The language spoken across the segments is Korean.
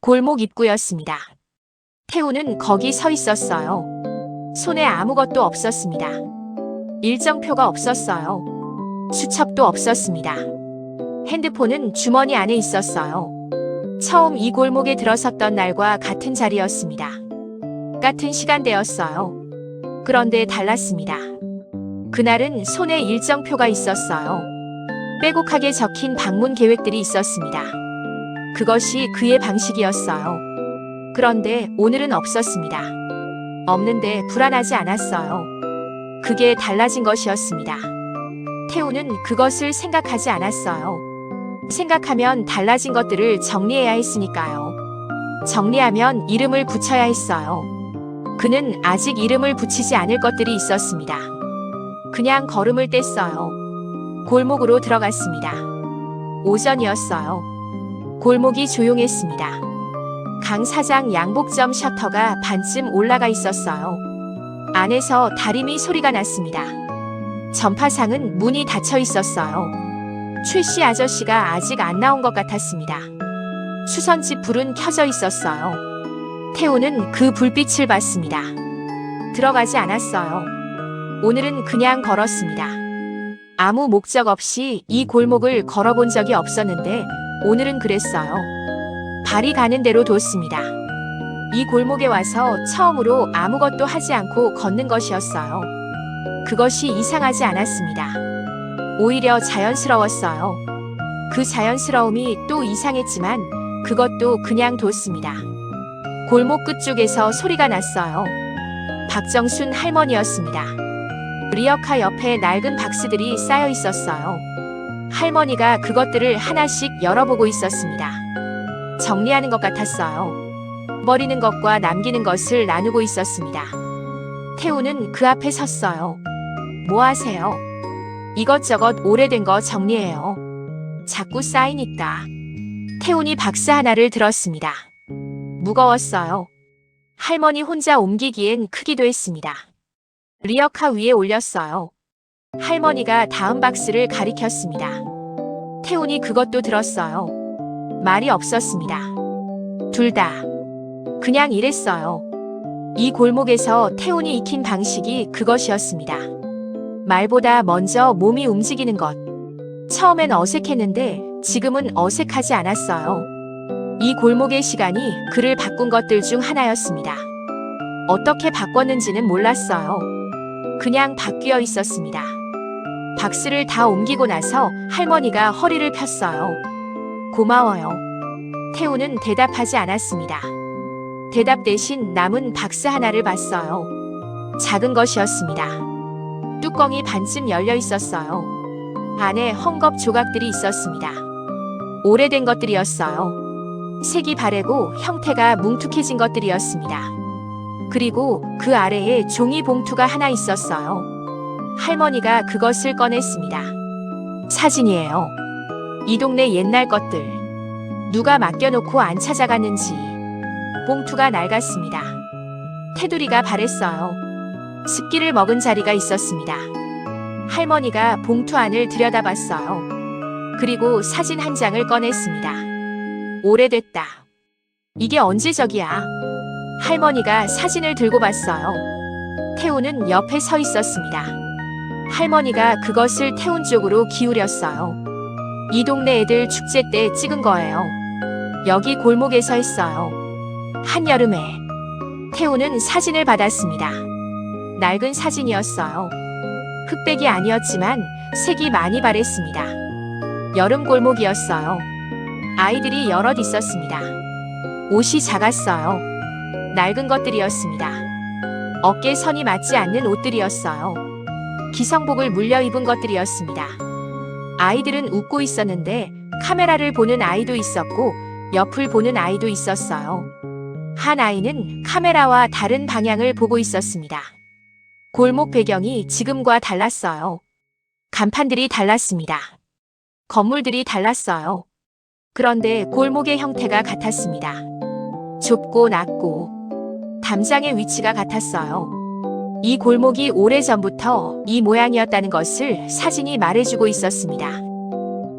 골목 입구였습니다. 태우는 거기 서 있었어요. 손에 아무것도 없었습니다. 일정표가 없었어요. 수첩도 없었습니다. 핸드폰은 주머니 안에 있었어요. 처음 이 골목에 들어섰던 날과 같은 자리였습니다. 같은 시간대였어요. 그런데 달랐습니다. 그날은 손에 일정표가 있었어요. 빼곡하게 적힌 방문 계획들이 있었습니다. 그것이 그의 방식이었어요. 그런데 오늘은 없었습니다. 없는데 불안하지 않았어요. 그게 달라진 것이었습니다. 태우는 그것을 생각하지 않았어요. 생각하면 달라진 것들을 정리해야 했으니까요. 정리하면 이름을 붙여야 했어요. 그는 아직 이름을 붙이지 않을 것들이 있었습니다. 그냥 걸음을 뗐어요. 골목으로 들어갔습니다. 오전이었어요. 골목이 조용했습니다. 강 사장 양복점 셔터가 반쯤 올라가 있었어요. 안에서 다리미 소리가 났습니다. 전파상은 문이 닫혀 있었어요. 출시 아저씨가 아직 안 나온 것 같았습니다. 수선집 불은 켜져 있었어요. 태우는 그 불빛을 봤습니다. 들어가지 않았어요. 오늘은 그냥 걸었습니다. 아무 목적 없이 이 골목을 걸어본 적이 없었는데 오늘은 그랬어요. 발이 가는 대로 뒀습니다. 이 골목에 와서 처음으로 아무것도 하지 않고 걷는 것이었어요. 그것이 이상하지 않았습니다. 오히려 자연스러웠어요. 그 자연스러움이 또 이상했지만 그것도 그냥 뒀습니다. 골목 끝쪽에서 소리가 났어요. 박정순 할머니였습니다. 리어카 옆에 낡은 박스들이 쌓여 있었어요. 할머니가 그것들을 하나씩 열어보고 있었습니다. 정리하는 것 같았어요. 버리는 것과 남기는 것을 나누고 있었습니다. 태우는 그 앞에 섰어요. 뭐 하세요? 이것저것 오래된 거 정리해요. 자꾸 쌓이니까. 태훈이 박스 하나를 들었습니다. 무거웠어요. 할머니 혼자 옮기기엔 크기도 했습니다. 리어카 위에 올렸어요. 할머니가 다음 박스를 가리켰습니다. 태훈이 그것도 들었어요. 말이 없었습니다. 둘 다. 그냥 이랬어요. 이 골목에서 태훈이 익힌 방식이 그것이었습니다. 말보다 먼저 몸이 움직이는 것. 처음엔 어색했는데 지금은 어색하지 않았어요. 이 골목의 시간이 그를 바꾼 것들 중 하나였습니다. 어떻게 바꿨는지는 몰랐어요. 그냥 바뀌어 있었습니다. 박스를 다 옮기고 나서 할머니가 허리를 폈어요. 고마워요. 태우는 대답하지 않았습니다. 대답 대신 남은 박스 하나를 봤어요. 작은 것이었습니다. 뚜껑이 반쯤 열려 있었어요. 안에 헝겊 조각들이 있었습니다. 오래된 것들이었어요. 색이 바래고 형태가 뭉툭해진 것들이었습니다. 그리고 그 아래에 종이 봉투가 하나 있었어요. 할머니가 그것을 꺼냈습니다. 사진이에요. 이 동네 옛날 것들. 누가 맡겨놓고 안 찾아갔는지. 봉투가 낡았습니다. 테두리가 바랬어요. 습기를 먹은 자리가 있었습니다. 할머니가 봉투 안을 들여다봤어요. 그리고 사진 한 장을 꺼냈습니다. 오래됐다. 이게 언제적이야? 할머니가 사진을 들고 봤어요. 태우는 옆에 서 있었습니다. 할머니가 그것을 태운 쪽으로 기울였어요. 이 동네 애들 축제 때 찍은 거예요. 여기 골목에서 했어요. 한여름에. 태우는 사진을 받았습니다. 낡은 사진이었어요. 흑백이 아니었지만 색이 많이 바랬습니다. 여름 골목이었어요. 아이들이 여럿 있었습니다. 옷이 작았어요. 낡은 것들이었습니다. 어깨 선이 맞지 않는 옷들이었어요. 기성복을 물려 입은 것들이었습니다. 아이들은 웃고 있었는데 카메라를 보는 아이도 있었고 옆을 보는 아이도 있었어요. 한 아이는 카메라와 다른 방향을 보고 있었습니다. 골목 배경이 지금과 달랐어요. 간판들이 달랐습니다. 건물들이 달랐어요. 그런데 골목의 형태가 같았습니다. 좁고 낮고 담장의 위치가 같았어요. 이 골목이 오래전부터 이 모양이었다는 것을 사진이 말해주고 있었습니다.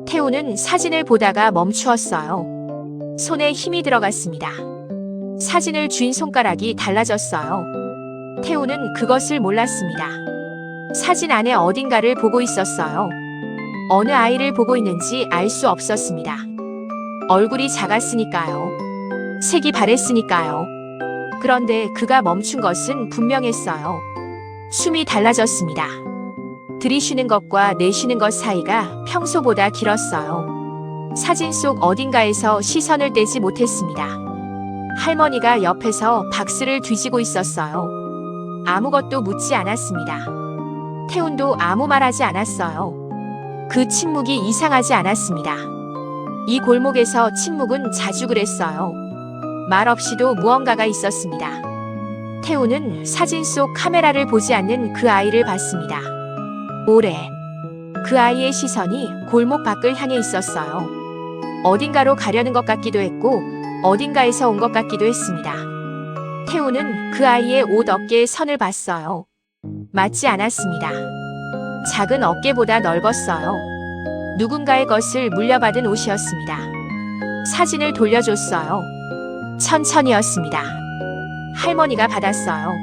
태우는 사진을 보다가 멈추었어요. 손에 힘이 들어갔습니다. 사진을 쥔 손가락이 달라졌어요. 태우는 그것을 몰랐습니다. 사진 안에 어딘가를 보고 있었어요. 어느 아이를 보고 있는지 알 수 없었습니다. 얼굴이 작았으니까요. 색이 바랬으니까요. 그런데 그가 멈춘 것은 분명했어요. 숨이 달라졌습니다. 들이쉬는 것과 내쉬는 것 사이가 평소보다 길었어요. 사진 속 어딘가에서 시선을 떼지 못했습니다. 할머니가 옆에서 박스를 뒤지고 있었어요. 아무것도 묻지 않았습니다. 태훈도 아무 말 하지 않았어요. 그 침묵이 이상하지 않았습니다. 이 골목에서 침묵은 자주 그랬어요. 말 없이도 무언가가 있었습니다. 태훈은 사진 속 카메라를 보지 않는 그 아이를 봤습니다. 오래. 그 아이의 시선이 골목 밖을 향해 있었어요. 어딘가로 가려는 것 같기도 했고 어딘가에서 온 것 같기도 했습니다. 태훈은 그 아이의 옷 어깨의 선을 봤어요. 맞지 않았습니다. 작은 어깨보다 넓었어요. 누군가의 것을 물려받은 옷이었습니다. 사진을 돌려줬어요. 천천히였습니다. 할머니가 받았어요.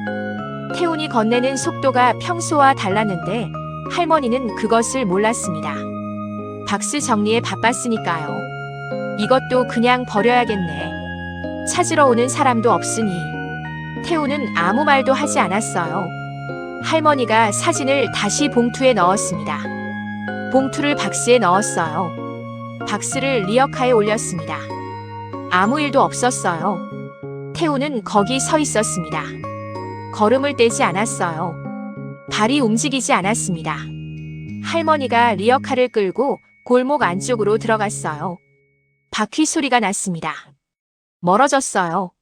태훈이 건네는 속도가 평소와 달랐는데 할머니는 그것을 몰랐습니다. 박스 정리에 바빴으니까요. 이것도 그냥 버려야겠네. 찾으러 오는 사람도 없으니. 태훈은 아무 말도 하지 않았어요. 할머니가 사진을 다시 봉투에 넣었습니다. 봉투를 박스에 넣었어요. 박스를 리어카에 올렸습니다. 아무 일도 없었어요. 태훈은 거기 서 있었습니다. 걸음을 떼지 않았어요. 발이 움직이지 않았습니다. 할머니가 리어카를 끌고 골목 안쪽으로 들어갔어요. 바퀴 소리가 났습니다. 멀어졌어요.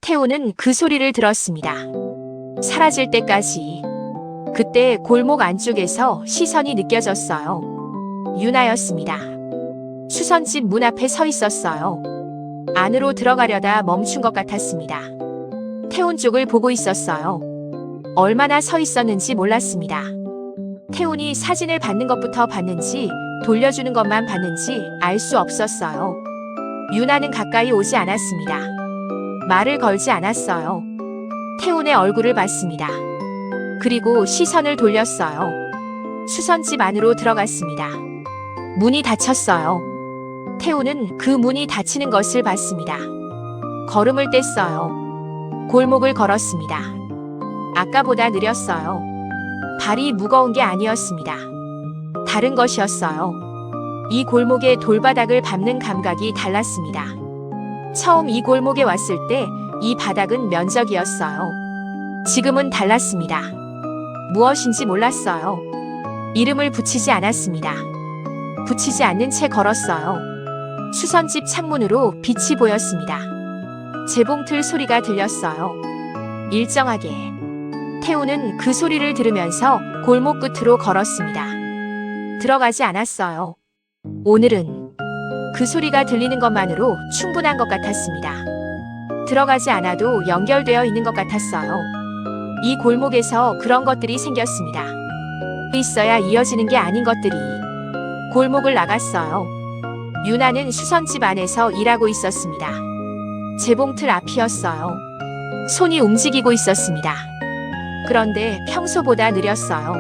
태훈은 그 소리를 들었습니다. 사라질 때까지. 그때 골목 안쪽에서 시선이 느껴졌어요. 유나였습니다. 수선집 문 앞에 서 있었어요. 안으로 들어가려다 멈춘 것 같았습니다. 태훈 쪽을 보고 있었어요. 얼마나 서 있었는지 몰랐습니다. 태훈이 사진을 받는 것부터 봤는지 돌려주는 것만 봤는지 알 수 없었어요. 유나는 가까이 오지 않았습니다. 말을 걸지 않았어요. 태훈의 얼굴을 봤습니다. 그리고 시선을 돌렸어요. 수선집 안으로 들어갔습니다. 문이 닫혔어요. 태훈은 그 문이 닫히는 것을 봤습니다. 걸음을 뗐어요. 골목을 걸었습니다. 아까보다 느렸어요. 발이 무거운 게 아니었습니다. 다른 것이었어요. 이 골목의 돌바닥을 밟는 감각이 달랐습니다. 처음 이 골목에 왔을 때 이 바닥은 면적이었어요. 지금은 달랐습니다. 무엇인지 몰랐어요. 이름을 붙이지 않았습니다. 붙이지 않는 채 걸었어요. 수선집 창문으로 빛이 보였습니다. 재봉틀 소리가 들렸어요. 일정하게. 태훈은 그 소리를 들으면서 골목 끝으로 걸었습니다. 들어가지 않았어요. 오늘은 그 소리가 들리는 것만으로 충분한 것 같았습니다. 들어가지 않아도 연결되어 있는 것 같았어요. 이 골목에서 그런 것들이 생겼습니다. 있어야 이어지는 게 아닌 것들이. 골목을 나갔어요. 유나는 수선집 안에서 일하고 있었습니다. 재봉틀 앞이었어요. 손이 움직이고 있었습니다. 그런데 평소보다 느렸어요.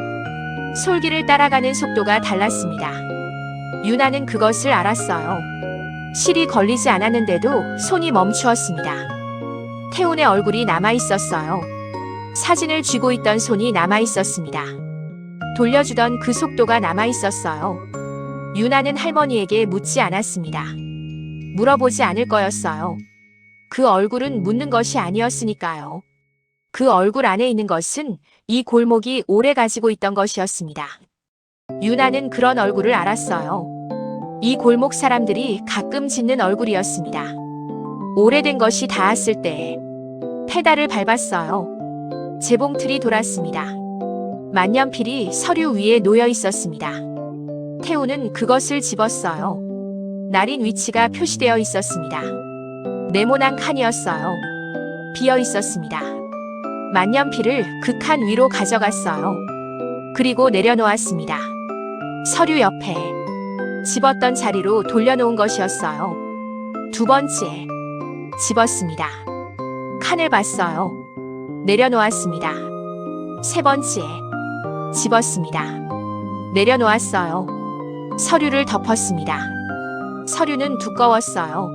솔기를 따라가는 속도가 달랐습니다. 유나는 그것을 알았어요. 실이 걸리지 않았는데도 손이 멈추었습니다. 태훈의 얼굴이 남아있었어요. 사진을 쥐고 있던 손이 남아있었습니다. 돌려주던 그 속도가 남아있었어요. 유나는 할머니에게 묻지 않았습니다. 물어보지 않을 거였어요. 그 얼굴은 묻는 것이 아니었으니까요. 그 얼굴 안에 있는 것은 이 골목이 오래 가지고 있던 것이었습니다. 유나는 그런 얼굴을 알았어요. 이 골목 사람들이 가끔 짓는 얼굴이었습니다. 오래된 것이 닿았을 때 페달을 밟았어요. 재봉틀이 돌았습니다. 만년필이 서류 위에 놓여 있었습니다. 태훈은 그것을 집었어요. 날인 위치가 표시되어 있었습니다. 네모난 칸이었어요. 비어 있었습니다. 만년필을 그 칸 위로 가져갔어요. 그리고 내려놓았습니다. 서류 옆에 집었던 자리로 돌려놓은 것이었어요. 두 번째. 집었습니다. 칸을 봤어요. 내려놓았습니다. 세 번째. 집었습니다. 내려놓았어요. 서류를 덮었습니다. 서류는 두꺼웠어요.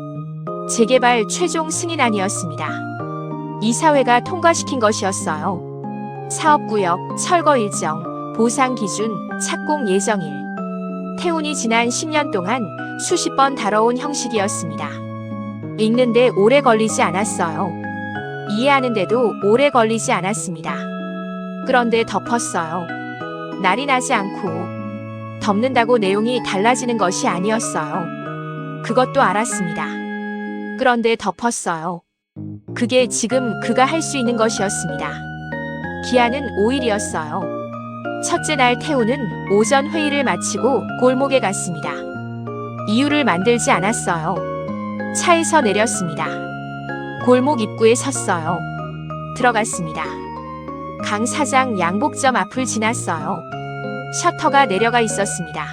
재개발 최종 승인안이었습니다. 이사회가 통과시킨 것이었어요. 사업구역, 철거 일정, 보상 기준, 착공 예정일. 태운이 지난 10년 동안 수십 번 다뤄온 형식이었습니다. 읽는데 오래 걸리지 않았어요. 이해하는데도 오래 걸리지 않았습니다. 그런데 덮었어요. 날이 나지 않고 덮는다고 내용이 달라지는 것이 아니었어요. 그것도 알았습니다. 그런데 덮었어요. 그게 지금 그가 할 수 있는 것이었습니다. 기한은 5일이었어요. 첫째 날 태우는 오전 회의를 마치고 골목에 갔습니다. 이유를 만들지 않았어요. 차에서 내렸습니다. 골목 입구에 섰어요. 들어갔습니다. 강 사장 양복점 앞을 지났어요. 셔터가 내려가 있었습니다.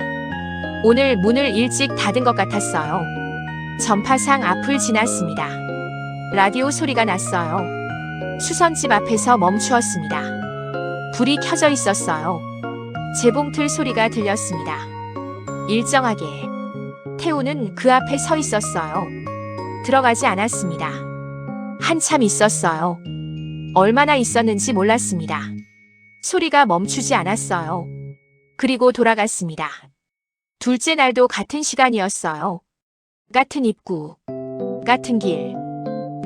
오늘 문을 일찍 닫은 것 같았어요. 전파상 앞을 지났습니다. 라디오 소리가 났어요. 수선집 앞에서 멈추었습니다. 불이 켜져 있었어요. 재봉틀 소리가 들렸습니다. 일정하게. 태우는 그 앞에 서 있었어요. 들어가지 않았습니다. 한참 있었어요. 얼마나 있었는지 몰랐습니다. 소리가 멈추지 않았어요. 그리고 돌아갔습니다. 둘째 날도 같은 시간이었어요. 같은 입구, 같은 길,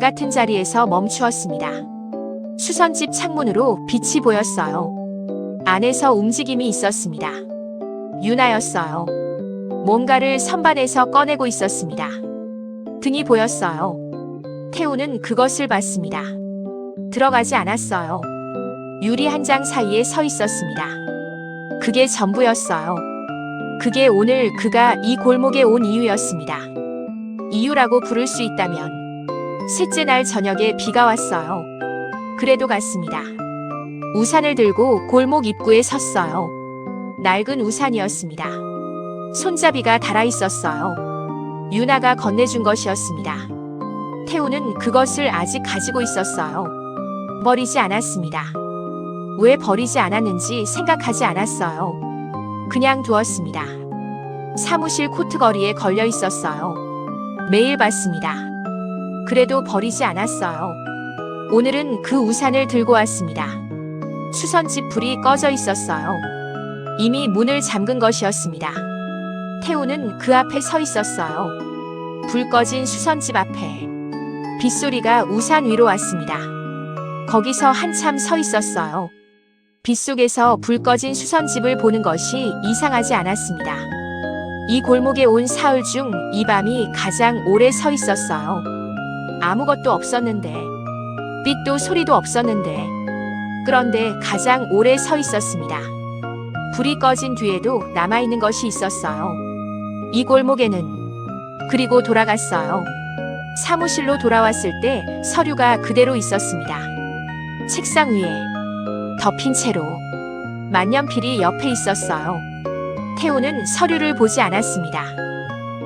같은 자리에서 멈추었습니다. 수선집 창문으로 빛이 보였어요. 안에서 움직임이 있었습니다. 유나였어요. 뭔가를 선반에서 꺼내고 있었습니다. 등이 보였어요. 태우는 그것을 봤습니다. 들어가지 않았어요. 유리 한 장 사이에 서 있었습니다. 그게 전부였어요. 그게 오늘 그가 이 골목에 온 이유였습니다. 이유라고 부를 수 있다면 셋째 날 저녁에 비가 왔어요. 그래도 갔습니다. 우산을 들고 골목 입구에 섰어요. 낡은 우산이었습니다. 손잡이가 달아 있었어요. 유나가 건네준 것이었습니다. 태우는 그것을 아직 가지고 있었어요. 버리지 않았습니다. 왜 버리지 않았는지 생각하지 않았어요. 그냥 두었습니다. 사무실 코트거리에 걸려 있었어요. 매일 봤습니다. 그래도 버리지 않았어요. 오늘은 그 우산을 들고 왔습니다. 수선집 불이 꺼져 있었어요. 이미 문을 잠근 것이었습니다. 태우는 그 앞에 서 있었어요. 불 꺼진 수선집 앞에. 빗소리가 우산 위로 왔습니다. 거기서 한참 서 있었어요. 빗속에서 불 꺼진 수선집을 보는 것이 이상하지 않았습니다. 이 골목에 온 사흘 중 이 밤이 가장 오래 서 있었어요. 아무것도 없었는데, 빛도 소리도 없었는데, 그런데 가장 오래 서 있었습니다. 불이 꺼진 뒤에도 남아있는 것이 있었어요. 이 골목에는. 그리고 돌아갔어요. 사무실로 돌아왔을 때 서류가 그대로 있었습니다. 책상 위에 덮인 채로 만년필이 옆에 있었어요. 태우는 서류를 보지 않았습니다.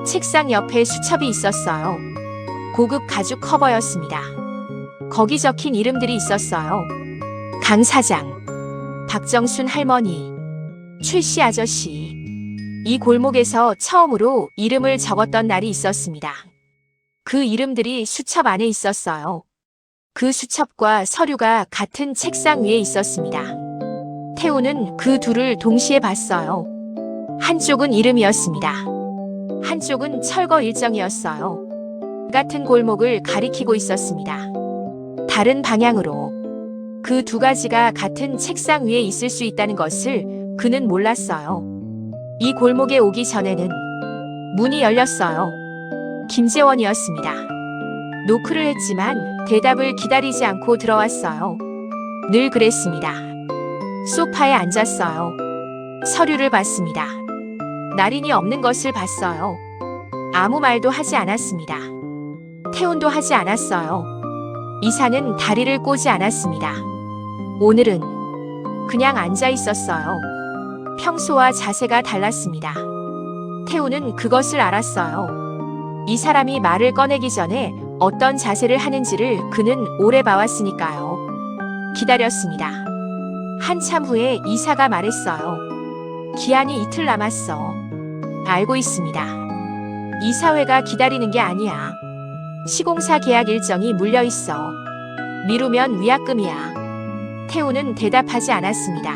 책상 옆에 수첩이 있었어요. 고급 가죽 커버였습니다. 거기 적힌 이름들이 있었어요. 강 사장, 박정순 할머니, 최씨 아저씨. 이 골목에서 처음으로 이름을 적었던 날이 있었습니다. 그 이름들이 수첩 안에 있었어요. 그 수첩과 서류가 같은 책상 위에 있었습니다. 태우는 그 둘을 동시에 봤어요. 한쪽은 이름이었습니다. 한쪽은 철거 일정이었어요. 같은 골목을 가리키고 있었습니다. 다른 방향으로. 그 두 가지가 같은 책상 위에 있을 수 있다는 것을 그는 몰랐어요. 이 골목에 오기 전에는 문이 열렸어요. 김재원이었습니다. 노크를 했지만 대답을 기다리지 않고 들어왔어요. 늘 그랬습니다. 소파에 앉았어요. 서류를 봤습니다. 날인이 없는 것을 봤어요. 아무 말도 하지 않았습니다. 태운도 하지 않았어요. 이사는 다리를 꼬지 않았습니다. 오늘은 그냥 앉아 있었어요. 평소와 자세가 달랐습니다. 태우는 그것을 알았어요. 이 사람이 말을 꺼내기 전에 어떤 자세를 하는지를 그는 오래 봐왔으니까요. 기다렸습니다. 한참 후에 이사가 말했어요. 기한이 이틀 남았어. 알고 있습니다. 이사회가 기다리는 게 아니야. 시공사 계약 일정이 물려 있어. 미루면 위약금이야. 태우는 대답하지 않았습니다.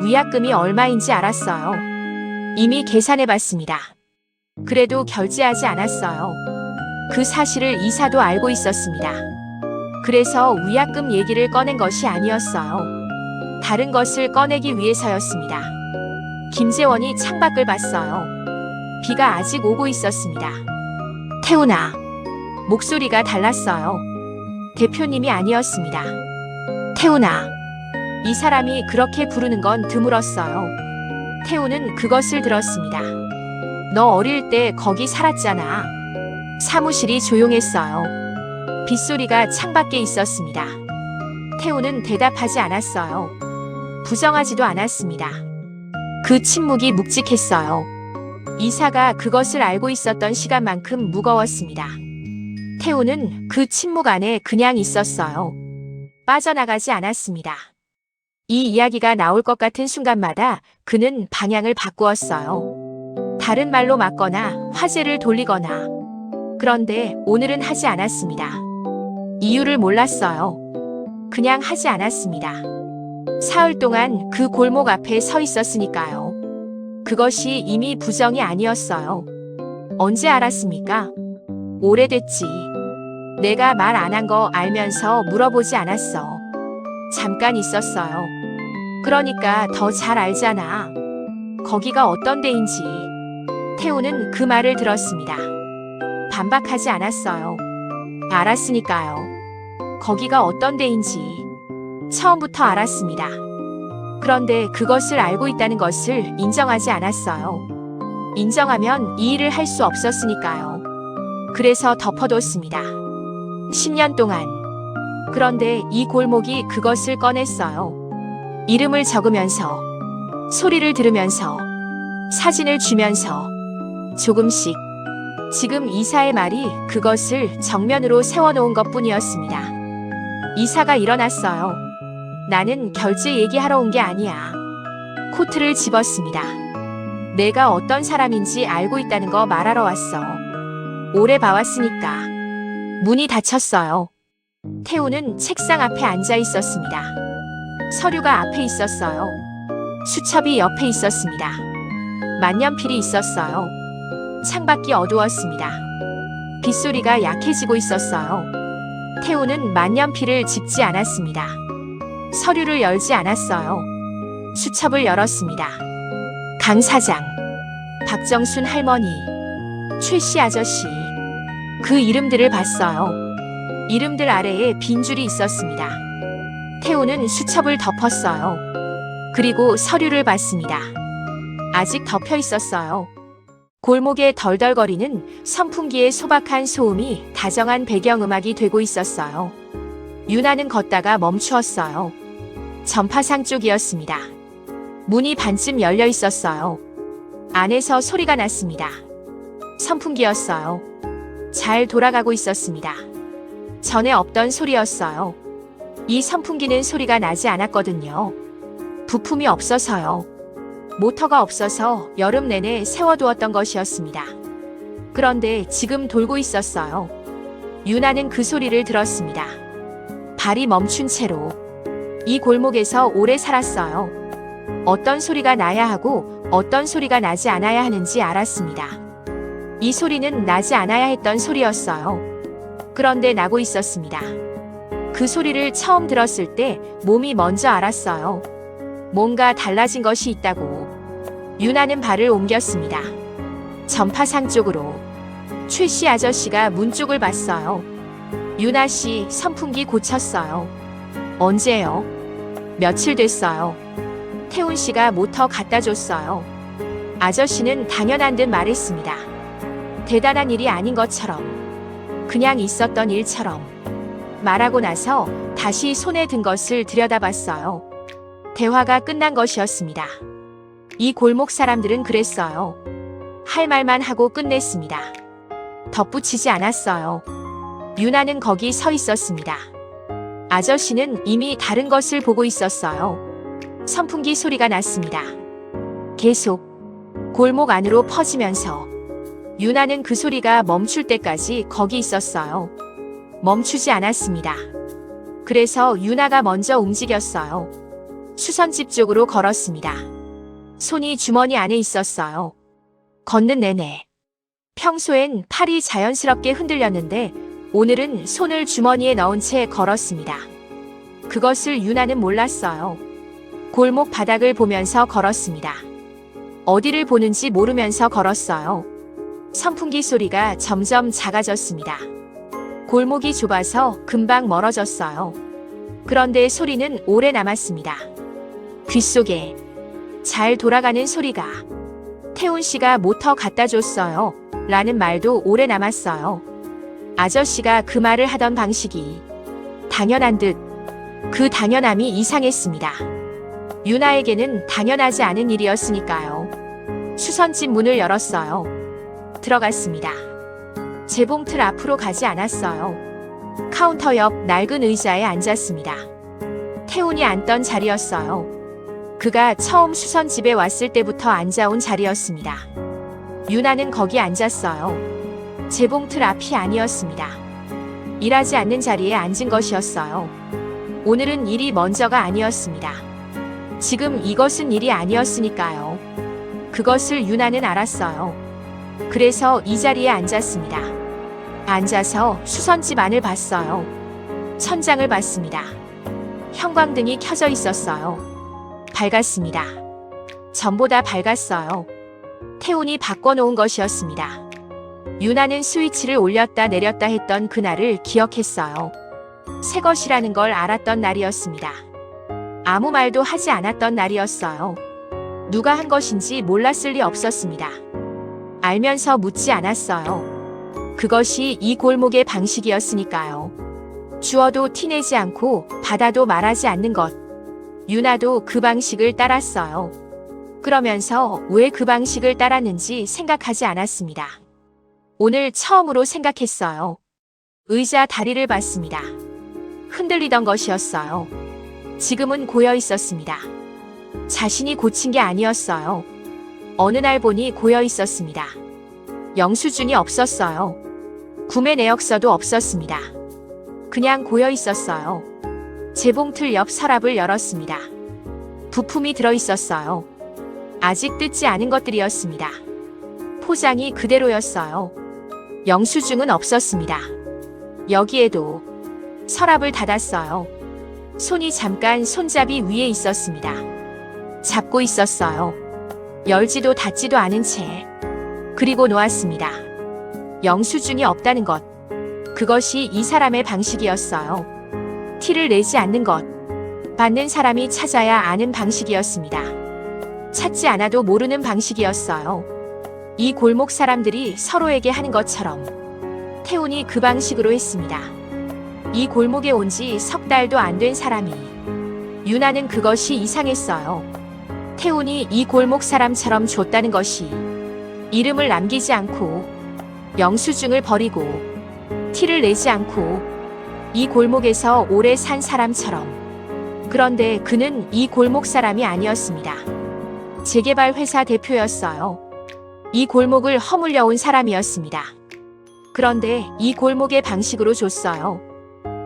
위약금이 얼마인지 알았어요. 이미 계산해 봤습니다. 그래도 결제하지 않았어요. 그 사실을 이사도 알고 있었습니다. 그래서 위약금 얘기를 꺼낸 것이 아니었어요. 다른 것을 꺼내기 위해서였습니다. 김재원이 창밖을 봤어요. 비가 아직 오고 있었습니다. 태훈아. 목소리가 달랐어요. 대표님이 아니었습니다. 태훈아. 이 사람이 그렇게 부르는 건 드물었어요. 태훈은 그것을 들었습니다. 너 어릴 때 거기 살았잖아. 사무실이 조용했어요. 빗소리가 창밖에 있었습니다. 태훈은 대답하지 않았어요. 부정하지도 않았습니다. 그 침묵이 묵직했어요. 이사가 그것을 알고 있었던 시간만큼 무거웠습니다. 태훈은 그 침묵 안에 그냥 있었어요. 빠져나가지 않았습니다. 이 이야기가 나올 것 같은 순간마다 그는 방향을 바꾸었어요. 다른 말로 막거나 화제를 돌리거나. 그런데 오늘은 하지 않았습니다. 이유를 몰랐어요. 그냥 하지 않았습니다. 사흘 동안 그 골목 앞에 서 있었으니까요. 그것이 이미 부정이 아니었어요. 언제 알았습니까? 오래됐지. 내가 말 안 한 거 알면서 물어보지 않았어. 잠깐 있었어요. 그러니까 더 잘 알잖아. 거기가 어떤 데인지. 태우는 그 말을 들었습니다. 반박하지 않았어요. 알았으니까요. 거기가 어떤 데인지. 처음부터 알았습니다. 그런데 그것을 알고 있다는 것을 인정하지 않았어요. 인정하면 이 일을 할 수 없었으니까요. 그래서 덮어뒀습니다. 10년 동안. 그런데 이 골목이 그것을 꺼냈어요. 이름을 적으면서, 소리를 들으면서, 사진을 주면서, 조금씩. 지금 이사의 말이 그것을 정면으로 세워놓은 것 뿐이었습니다. 이사가 일어났어요. 나는 결제 얘기하러 온 게 아니야. 코트를 집었습니다. 내가 어떤 사람인지 알고 있다는 거 말하러 왔어. 오래 봐왔으니까. 문이 닫혔어요. 태우는 책상 앞에 앉아 있었습니다. 서류가 앞에 있었어요. 수첩이 옆에 있었습니다. 만년필이 있었어요. 창밖이 어두웠습니다. 빗소리가 약해지고 있었어요. 태우는 만년필을 집지 않았습니다. 서류를 열지 않았어요. 수첩을 열었습니다. 강 사장, 박정순 할머니, 최씨 아저씨, 그 이름들을 봤어요. 이름들 아래에 빈 줄이 있었습니다. 태우는 수첩을 덮었어요. 그리고 서류를 봤습니다. 아직 덮여 있었어요. 골목에 덜덜거리는 선풍기의 소박한 소음이 다정한 배경음악이 되고 있었어요. 유나는 걷다가 멈추었어요. 전파상 쪽이었습니다. 문이 반쯤 열려 있었어요. 안에서 소리가 났습니다. 선풍기였어요. 잘 돌아가고 있었습니다. 전에 없던 소리였어요. 이 선풍기는 소리가 나지 않았거든요. 부품이 없어서요. 모터가 없어서 여름 내내 세워두었던 것이었습니다. 그런데 지금 돌고 있었어요. 유나는 그 소리를 들었습니다. 발이 멈춘 채로. 이 골목에서 오래 살았어요. 어떤 소리가 나야 하고 어떤 소리가 나지 않아야 하는지 알았습니다. 이 소리는 나지 않아야 했던 소리였어요. 그런데 나고 있었습니다. 그 소리를 처음 들었을 때 몸이 먼저 알았어요. 뭔가 달라진 것이 있다고. 유나는 발을 옮겼습니다. 전파상 쪽으로. 최씨 아저씨가 문 쪽을 봤어요. 유나 씨, 선풍기 고쳤어요. 언제요? 며칠 됐어요. 태훈 씨가 모터 갖다 줬어요. 아저씨는 당연한 듯 말했습니다. 대단한 일이 아닌 것처럼. 그냥 있었던 일처럼. 말하고 나서 다시 손에 든 것을 들여다봤어요. 대화가 끝난 것이었습니다. 이 골목 사람들은 그랬어요. 할 말만 하고 끝냈습니다. 덧붙이지 않았어요. 유나는 거기 서 있었습니다. 아저씨는 이미 다른 것을 보고 있었어요. 선풍기 소리가 났습니다. 계속 골목 안으로 퍼지면서 유나는 그 소리가 멈출 때까지 거기 있었어요. 멈추지 않았습니다. 그래서 유나가 먼저 움직였어요. 수선집 쪽으로 걸었습니다. 손이 주머니 안에 있었어요. 걷는 내내 평소엔 팔이 자연스럽게 흔들렸는데 오늘은 손을 주머니에 넣은 채 걸었습니다. 그것을 유나는 몰랐어요. 골목 바닥을 보면서 걸었습니다. 어디를 보는지 모르면서 걸었어요. 선풍기 소리가 점점 작아졌습니다. 골목이 좁아서 금방 멀어졌어요. 그런데 소리는 오래 남았습니다. 귓속에 잘 돌아가는 소리가 태훈 씨가 모터 갖다 줬어요. 라는 말도 오래 남았어요. 아저씨가 그 말을 하던 방식이 당연한 듯 그 당연함이 이상했습니다. 유나에게는 당연하지 않은 일이었으니까요. 수선집 문을 열었어요. 들어갔습니다. 재봉틀 앞으로 가지 않았어요. 카운터 옆 낡은 의자에 앉았습니다. 태훈이 앉던 자리였어요. 그가 처음 수선집에 왔을 때부터 앉아온 자리였습니다. 유나는 거기 앉았어요. 재봉틀 앞이 아니었습니다. 일하지 않는 자리에 앉은 것이었어요. 오늘은 일이 먼저가 아니었습니다. 지금 이것은 일이 아니었으니까요. 그것을 유나는 알았어요. 그래서 이 자리에 앉았습니다. 앉아서 수선집 안을 봤어요. 천장을 봤습니다. 형광등이 켜져 있었어요. 밝았습니다. 전보다 밝았어요. 태훈이 바꿔놓은 것이었습니다. 유나는 스위치를 올렸다 내렸다 했던 그날을 기억했어요. 새 것이라는 걸 알았던 날이었습니다. 아무 말도 하지 않았던 날이었어요. 누가 한 것인지 몰랐을 리 없었습니다. 알면서 묻지 않았어요. 그것이 이 골목의 방식이었으니까요. 주어도 티내지 않고 받아도 말하지 않는 것. 유나도 그 방식을 따랐어요. 그러면서 왜 그 방식을 따랐는지 생각하지 않았습니다. 오늘 처음으로 생각했어요. 의자 다리를 봤습니다. 흔들리던 것이었어요. 지금은 고여 있었습니다. 자신이 고친 게 아니었어요. 어느 날 보니 고여 있었습니다. 영수증이 없었어요. 구매 내역서도 없었습니다. 그냥 고여 있었어요. 재봉틀 옆 서랍을 열었습니다. 부품이 들어 있었어요. 아직 뜯지 않은 것들이었습니다. 포장이 그대로였어요. 영수증은 없었습니다. 여기에도 서랍을 닫았어요. 손이 잠깐 손잡이 위에 있었습니다. 잡고 있었어요. 열지도 닫지도 않은 채. 그리고 놓았습니다. 영수증이 없다는 것. 그것이 이 사람의 방식이었어요. 티를 내지 않는 것. 받는 사람이 찾아야 아는 방식이었습니다. 찾지 않아도 모르는 방식이었어요. 이 골목 사람들이 서로에게 하는 것처럼 태훈이 그 방식으로 했습니다. 이 골목에 온 지 석 달도 안 된 사람이. 유나는 그것이 이상했어요. 태훈이 이 골목 사람처럼 줬다는 것이. 이름을 남기지 않고 영수증을 버리고 티를 내지 않고 이 골목에서 오래 산 사람처럼. 그런데 그는 이 골목 사람이 아니었습니다. 재개발 회사 대표였어요. 이 골목을 허물려 온 사람이었습니다. 그런데 이 골목의 방식으로 줬어요.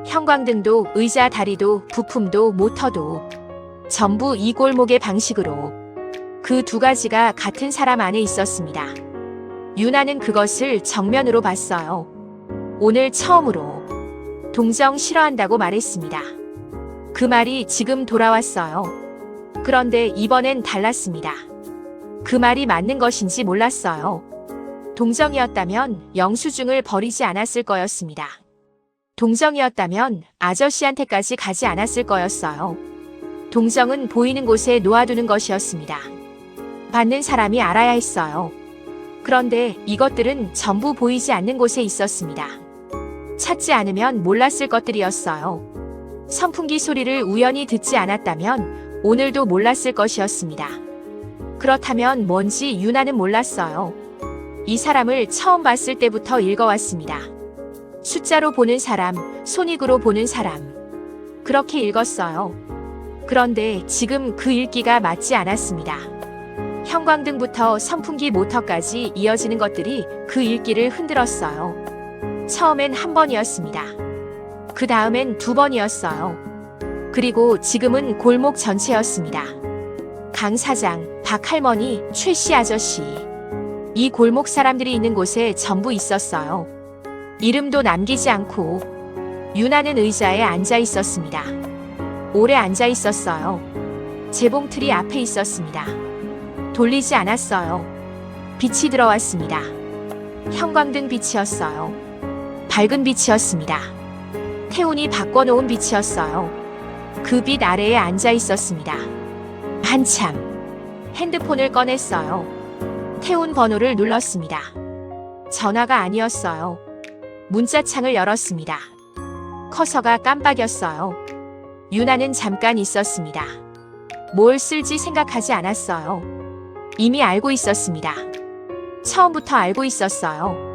형광등도 의자 다리도 부품도 모터도 전부 이 골목의 방식으로. 그 두 가지가 같은 사람 안에 있었습니다. 유나는 그것을 정면으로 봤어요. 오늘 처음으로 동정 싫어한다고 말했습니다. 그 말이 지금 돌아왔어요. 그런데 이번엔 달랐습니다. 그 말이 맞는 것인지 몰랐어요. 동정이었다면 영수증을 버리지 않았을 거였습니다. 동정이었다면 아저씨한테까지 가지 않았을 거였어요. 동정은 보이는 곳에 놓아두는 것이었습니다. 받는 사람이 알아야 했어요. 그런데 이것들은 전부 보이지 않는 곳에 있었습니다. 찾지 않으면 몰랐을 것들이었어요. 선풍기 소리를 우연히 듣지 않았다면 오늘도 몰랐을 것이었습니다. 그렇다면 뭔지 유나는 몰랐어요. 이 사람을 처음 봤을 때부터 읽어왔습니다. 숫자로 보는 사람, 손익으로 보는 사람. 그렇게 읽었어요. 그런데 지금 그 읽기가 맞지 않았습니다. 형광등부터 선풍기 모터까지 이어지는 것들이 그 읽기를 흔들었어요. 처음엔 한 번이었습니다. 그 다음엔 두 번이었어요. 그리고 지금은 골목 전체였습니다. 강 사장, 박 할머니, 최 씨 아저씨. 이 골목 사람들이 있는 곳에 전부 있었어요. 이름도 남기지 않고 유나는 의자에 앉아 있었습니다. 오래 앉아 있었어요. 재봉틀이 앞에 있었습니다. 돌리지 않았어요. 빛이 들어왔습니다. 형광등 빛이었어요. 밝은 빛이었습니다. 태훈이 바꿔놓은 빛이었어요. 그 빛 아래에 앉아 있었습니다. 한참 핸드폰을 꺼냈어요. 태훈 번호를 눌렀습니다. 전화가 아니었어요. 문자창을 열었습니다. 커서가 깜빡였어요. 유나는 잠깐 있었습니다. 뭘 쓸지 생각하지 않았어요. 이미 알고 있었습니다. 처음부터 알고 있었어요.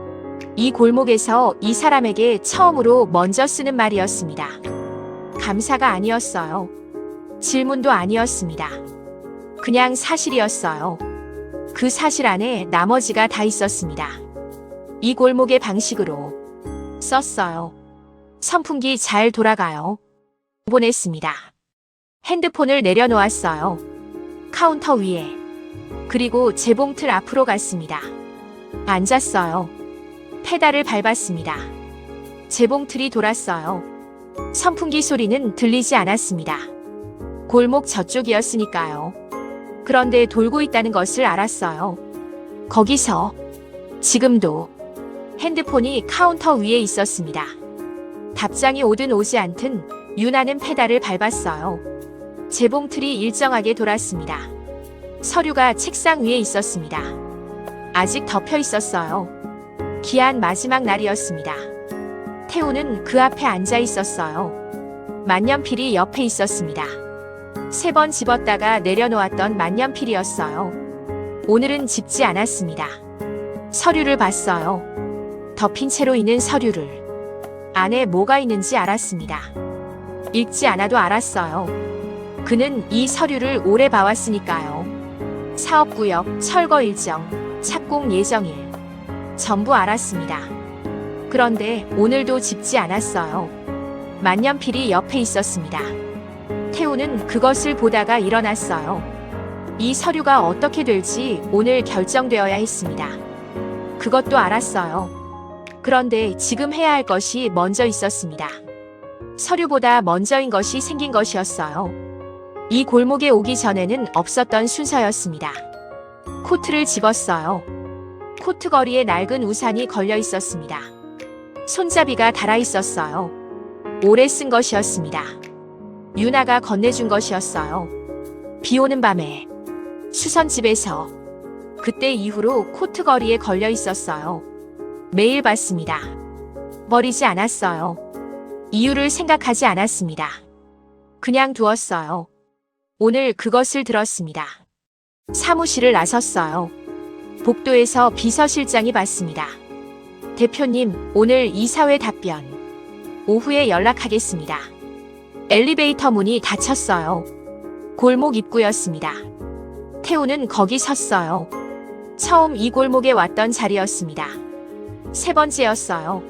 이 골목에서 이 사람에게 처음으로 먼저 쓰는 말이었습니다. 감사가 아니었어요. 질문도 아니었습니다. 그냥 사실이었어요. 그 사실 안에 나머지가 다 있었습니다. 이 골목의 방식으로 썼어요. 선풍기 잘 돌아가요. 보냈습니다. 핸드폰을 내려놓았어요. 카운터 위에. 그리고 재봉틀 앞으로 갔습니다. 앉았어요. 페달을 밟았습니다. 재봉틀이 돌았어요. 선풍기 소리는 들리지 않았습니다. 골목 저쪽이었으니까요. 그런데 돌고 있다는 것을 알았어요. 거기서 지금도 핸드폰이 카운터 위에 있었습니다. 답장이 오든 오지 않든 유나는 페달을 밟았어요. 재봉틀이 일정하게 돌았습니다. 서류가 책상 위에 있었습니다. 아직 덮여 있었어요. 귀한 마지막 날이었습니다. 태우는 그 앞에 앉아 있었어요. 만년필이 옆에 있었습니다. 3번 집었다가 내려놓았던 만년필이었어요. 오늘은 집지 않았습니다. 서류를 봤어요. 덮인 채로 있는 서류를. 안에 뭐가 있는지 알았습니다. 읽지 않아도 알았어요. 그는 이 서류를 오래 봐왔으니까요. 사업구역, 철거 일정, 착공 예정일. 전부 알았습니다. 그런데 오늘도 집지 않았어요. 만년필이 옆에 있었습니다. 태우는 그것을 보다가 일어났어요. 이 서류가 어떻게 될지 오늘 결정되어야 했습니다. 그것도 알았어요. 그런데 지금 해야 할 것이 먼저 있었습니다. 서류보다 먼저인 것이 생긴 것이었어요. 이 골목에 오기 전에는 없었던 순서였습니다. 코트를 집었어요. 코트 거리에 낡은 우산이 걸려 있었습니다. 손잡이가 달아 있었어요. 오래 쓴 것이었습니다. 유나가 건네준 것이었어요. 비 오는 밤에 수선집에서. 그때 이후로 코트 거리에 걸려 있었어요. 매일 봤습니다. 버리지 않았어요. 이유를 생각하지 않았습니다. 그냥 두었어요. 오늘 그것을 들었습니다. 사무실을 나섰어요. 복도에서 비서실장이 봤습니다. 대표님, 오늘 이사회 답변. 오후에 연락하겠습니다. 엘리베이터 문이 닫혔어요. 골목 입구였습니다. 태우는 거기 섰어요. 처음 이 골목에 왔던 자리였습니다. 3번째였어요.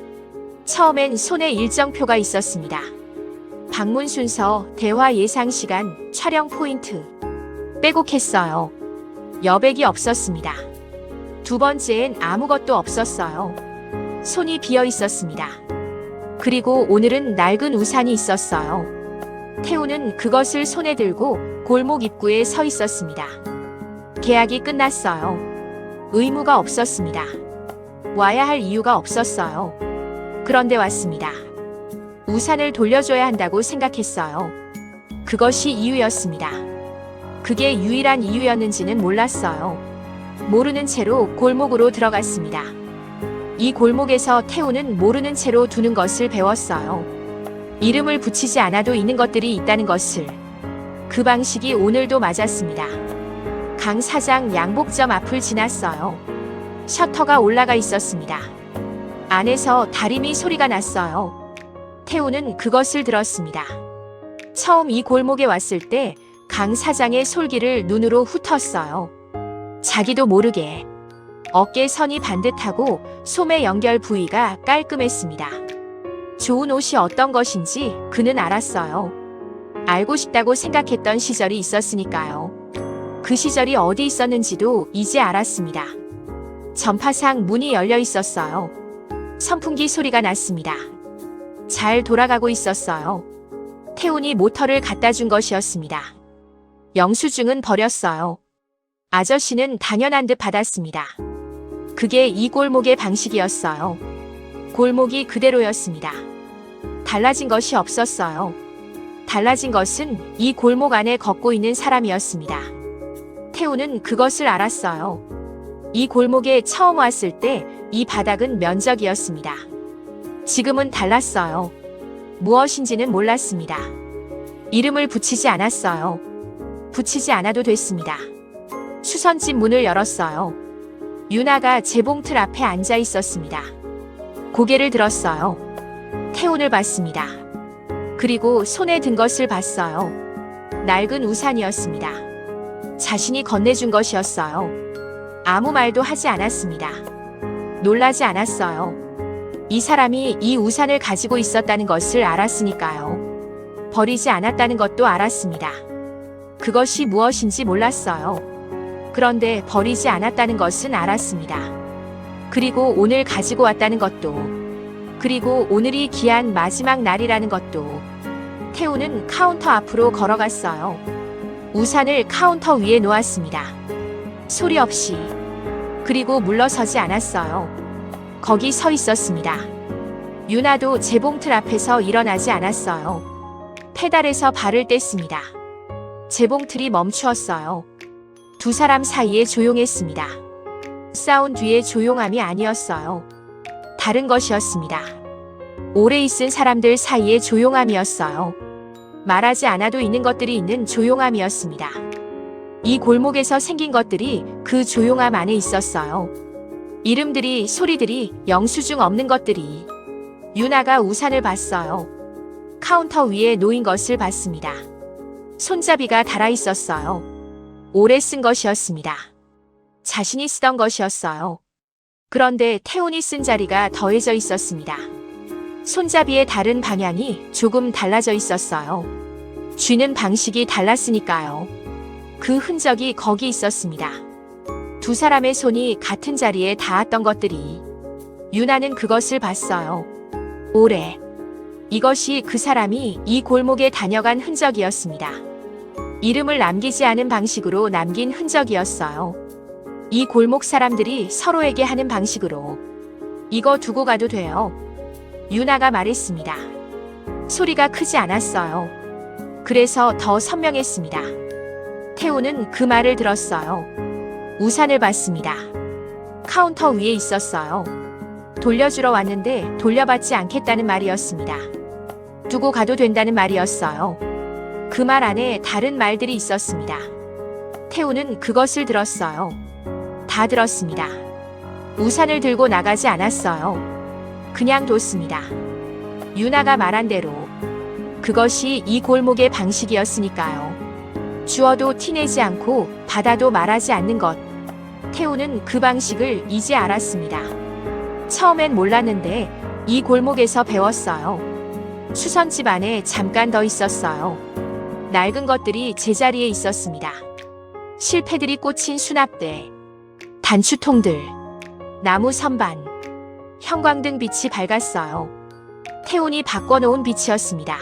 처음엔 손에 일정표가 있었습니다. 방문 순서, 대화 예상 시간, 촬영 포인트. 빼곡했어요. 여백이 없었습니다. 2번째엔 아무것도 없었어요. 손이 비어 있었습니다. 그리고 오늘은 낡은 우산이 있었어요. 태우는 그것을 손에 들고 골목 입구에 서 있었습니다. 계약이 끝났어요. 의무가 없었습니다. 와야 할 이유가 없었어요. 그런데 왔습니다. 우산을 돌려줘야 한다고 생각했어요. 그것이 이유였습니다. 그게 유일한 이유였는지는 몰랐어요. 모르는 채로 골목으로 들어갔습니다. 이 골목에서 태우는 모르는 채로 두는 것을 배웠어요. 이름을 붙이지 않아도 있는 것들이 있다는 것을. 그 방식이 오늘도 맞았습니다. 강 사장 양복점 앞을 지났어요. 셔터가 올라가 있었습니다. 안에서 다리미 소리가 났어요. 태우는 그것을 들었습니다. 처음 이 골목에 왔을 때 강 사장의 솔기를 눈으로 훑었어요. 자기도 모르게 어깨 선이 반듯하고 소매 연결 부위가 깔끔했습니다. 좋은 옷이 어떤 것인지 그는 알았어요. 알고 싶다고 생각했던 시절이 있었으니까요. 그 시절이 어디 있었는지도 이제 알았습니다. 전파상 문이 열려 있었어요. 선풍기 소리가 났습니다. 잘 돌아가고 있었어요. 태훈이 모터를 갖다 준 것이었습니다. 영수증은 버렸어요. 아저씨는 당연한 듯 받았습니다. 그게 이 골목의 방식이었어요. 골목이 그대로였습니다. 달라진 것이 없었어요. 달라진 것은 이 골목 안에 걷고 있는 사람이었습니다. 태우는 그것을 알았어요. 이 골목에 처음 왔을 때 이 바닥은 면적이었습니다. 지금은 달랐어요. 무엇인지는 몰랐습니다. 이름을 붙이지 않았어요. 붙이지 않아도 됐습니다. 수선집 문을 열었어요. 유나가 재봉틀 앞에 앉아 있었습니다. 고개를 들었어요. 태훈을 봤습니다. 그리고 손에 든 것을 봤어요. 낡은 우산이었습니다. 자신이 건네준 것이었어요. 아무 말도 하지 않았습니다. 놀라지 않았어요. 이 사람이 이 우산을 가지고 있었다는 것을 알았으니까요. 버리지 않았다는 것도 알았습니다. 그것이 무엇인지 몰랐어요. 그런데 버리지 않았다는 것은 알았습니다. 그리고 오늘 가지고 왔다는 것도, 그리고 오늘이 귀한 마지막 날이라는 것도. 태우는 카운터 앞으로 걸어갔어요. 우산을 카운터 위에 놓았습니다. 소리 없이. 그리고 물러서지 않았어요. 거기 서 있었습니다. 유나도 재봉틀 앞에서 일어나지 않았어요. 페달에서 발을 뗐습니다. 재봉틀이 멈추었어요. 두 사람 사이에 조용했습니다. 싸운 뒤의 조용함이 아니었어요. 다른 것이었습니다. 오래 있은 사람들 사이의 조용함이었어요. 말하지 않아도 있는 것들이 있는 조용함이었습니다. 이 골목에서 생긴 것들이 그 조용함 안에 있었어요. 이름들이, 소리들이, 영수증 없는 것들이. 유나가 우산을 봤어요. 카운터 위에 놓인 것을 봤습니다. 손잡이가 달아 있었어요. 오래 쓴 것이었습니다. 자신이 쓰던 것이었어요. 그런데 태훈이 쓴 자리가 더해져 있었습니다. 손잡이의 다른 방향이 조금 달라져 있었어요. 쥐는 방식이 달랐으니까요. 그 흔적이 거기 있었습니다. 두 사람의 손이 같은 자리에 닿았던 것들이. 유나는 그것을 봤어요. 오래. 이것이 그 사람이 이 골목에 다녀간 흔적이었습니다. 이름을 남기지 않은 방식으로 남긴 흔적이었어요. 이 골목 사람들이 서로에게 하는 방식으로. 이거 두고 가도 돼요. 유나가 말했습니다. 소리가 크지 않았어요. 그래서 더 선명했습니다. 태우는 그 말을 들었어요. 우산을 봤습니다. 카운터 위에 있었어요. 돌려주러 왔는데 돌려받지 않겠다는 말이었습니다. 두고 가도 된다는 말이었어요. 그 말 안에 다른 말들이 있었습니다. 태우는 그것을 들었어요. 다 들었습니다. 우산을 들고 나가지 않았어요. 그냥 뒀습니다. 유나가 말한 대로. 그것이 이 골목의 방식이었으니까요. 주어도 티내지 않고 받아도 말하지 않는 것. 태우는 그 방식을 이제 알았습니다. 처음엔 몰랐는데 이 골목에서 배웠어요. 수선집 안에 잠깐 더 있었어요. 낡은 것들이 제자리에 있었습니다. 실패들이 꽂힌 수납대, 단추통들, 나무 선반, 형광등 빛이 밝았어요. 태훈이 바꿔놓은 빛이었습니다.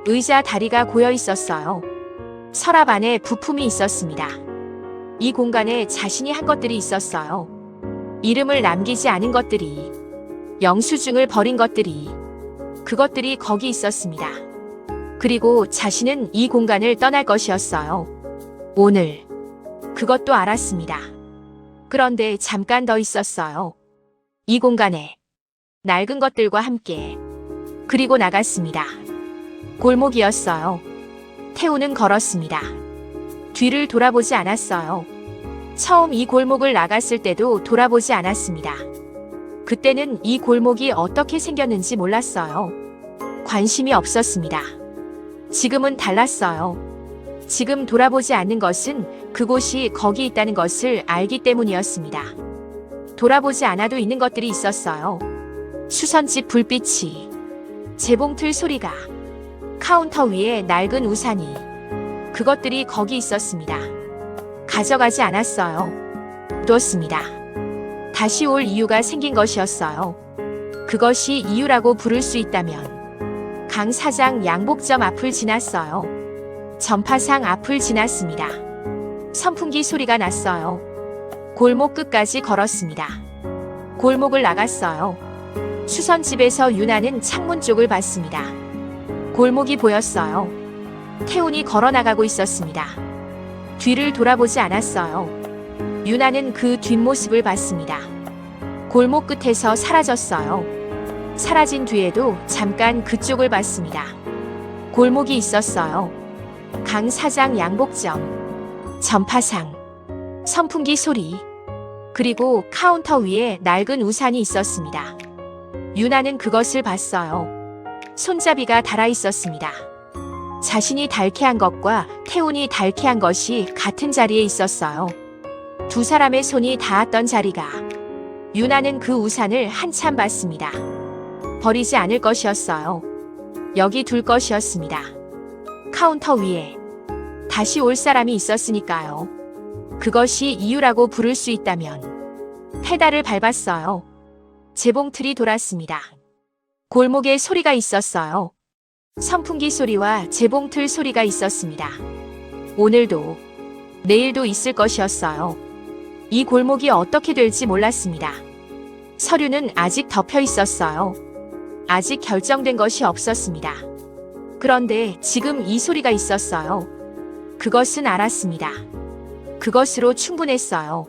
의자 다리가 고여 있었어요. 서랍 안에 부품이 있었습니다. 이 공간에 자신이 한 것들이 있었어요. 이름을 남기지 않은 것들이, 영수증을 버린 것들이, 그것들이 거기 있었습니다. 그리고 자신은 이 공간을 떠날 것이었어요. 오늘. 그것도 알았습니다. 그런데 잠깐 더 있었어요. 이 공간에. 낡은 것들과 함께. 그리고 나갔습니다. 골목이었어요. 태우는 걸었습니다. 뒤를 돌아보지 않았어요. 처음 이 골목을 나갔을 때도 돌아보지 않았습니다. 그때는 이 골목이 어떻게 생겼는지 몰랐어요. 관심이 없었습니다. 지금은 달랐어요. 지금 돌아보지 않는 것은 그곳이 거기 있다는 것을 알기 때문이었습니다. 돌아보지 않아도 있는 것들이 있었어요. 수선집 불빛이, 재봉틀 소리가, 카운터 위에 낡은 우산이, 그것들이 거기 있었습니다. 가져가지 않았어요. 뒀습니다. 다시 올 이유가 생긴 것이었어요. 그것이 이유라고 부를 수 있다면 강 사장 양복점 앞을 지났어요. 전파상 앞을 지났습니다. 선풍기 소리가 났어요. 골목 끝까지 걸었습니다. 골목을 나갔어요. 수선집에서 유나는 창문 쪽을 봤습니다. 골목이 보였어요. 태훈이 걸어나가고 있었습니다. 뒤를 돌아보지 않았어요. 유나는 그 뒷모습을 봤습니다. 골목 끝에서 사라졌어요. 사라진 뒤에도 잠깐 그쪽을 봤습니다. 골목이 있었어요. 강 사장 양복점, 전파상, 선풍기 소리, 그리고 카운터 위에 낡은 우산이 있었습니다. 유나는 그것을 봤어요. 손잡이가 달아 있었습니다. 자신이 닳게한 것과 태훈이 닳게한 것이 같은 자리에 있었어요. 두 사람의 손이 닿았던 자리가. 유나는 그 우산을 한참 봤습니다. 버리지 않을 것이었어요. 여기 둘 것이었습니다. 카운터 위에 다시 올 사람이 있었으니까요. 그것이 이유라고 부를 수 있다면 페달을 밟았어요. 재봉틀이 돌았습니다. 골목에 소리가 있었어요. 선풍기 소리와 재봉틀 소리가 있었습니다. 오늘도, 내일도 있을 것이었어요. 이 골목이 어떻게 될지 몰랐습니다. 서류는 아직 덮여 있었어요. 아직 결정된 것이 없었습니다. 그런데 지금 이 소리가 있었어요. 그것은 알았습니다. 그것으로 충분했어요.